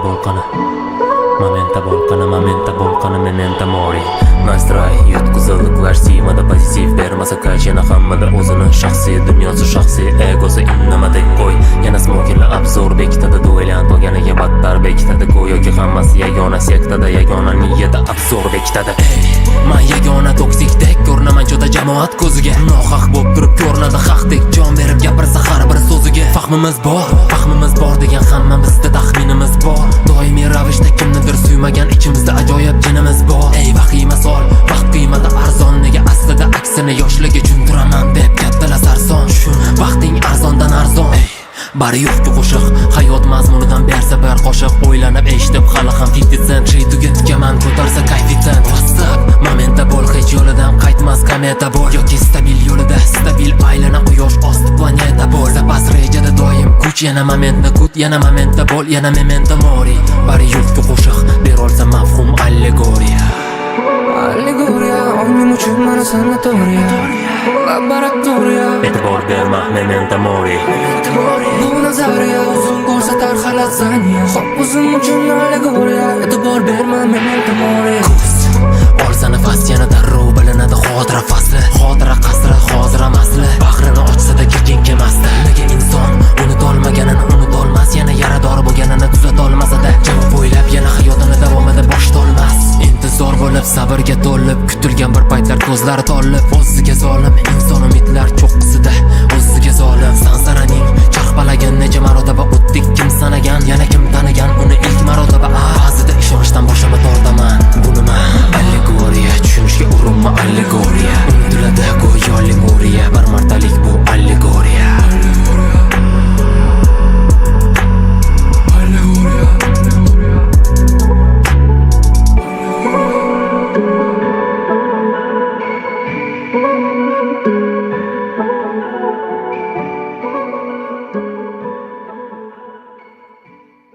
volcana, memento mori. Nastroy yutkuzilliklar siymada pozitiv bermasa kaç yana hammada o'zini shaxsiy dunyosi shaxsiy egosi innamada qo'y. Yana smokerlar abzor bekitadi duelant bo'lganiga battar bekitadi go'yoki hammasi yagona sektada yagona niyata abzor bekitadi. Men yagona toksikdek ko'rinaman juda jamoat ko'ziga. Nohaq bo'lib turib ko'rinadi haqdek jon berib gapirsa har bir so'ziga. Fahmimiz bor degan hamma bizda taxminimiz bor. Doimiy ravishda kimnidir suymagan ichimizda ajoyib jinimiz bor. Ey vahima sol, vaqt qiymati arzon nega aslida aksini yoshligiga tushuntiraman deb kattalar sarson. Vaqting arzondan arzon. Bari yo'qki qo'shiq, hayot mazmunidan bersa bir qoshiq. O'ylanib eshitib hali ham 50 cent shay tugatgaman ko'tarsa koeffitsient. WhatsApp momenta bo'l, hech yo'lidan qaytmas kometa bo'l yoki stabil yo'lida stabil aylana quyosh osti planeta bo'l. Zapas rejada doim kuch, yana momentni kut, yana momentda bo'l, yana memento mori. Bari yo'qki qo'shiq, berolsa mafhum allegoriya. Allegoriya, ongim uchun mana sanatoriya, laboratoriya. E'tibor berma, memento mori. Bu nazariya uzun ko'rsatar xalatsaniya. Xo'p, o'zim uchun allegoriya. E'tibor berma, memento mori. Olsa nafas yana darrov bilinadi xotira fasli. Xotira qasri, hozira masli. Bahrini ochsa-da kirgin kemasdi. Nega inson unutolmaganini unutolmas, yana yarador bo'lganini tuzatolmasa-da javob o'ylab yana hayotini davomida boshlolmas. Intizor bo'lib sabrga to'lib kutilgan bir paytlar ko'zlari tolib o'ziga zolim inson umidlar cho'qqisida o'ziga zolim. Sansaraning charxpalagin necha marotaba o'tdik kim sanagan, yana kim tanigan uni ilk marotaba. Ba'zida ishonchdan boshimni tortaman. Bu nima allegoriya?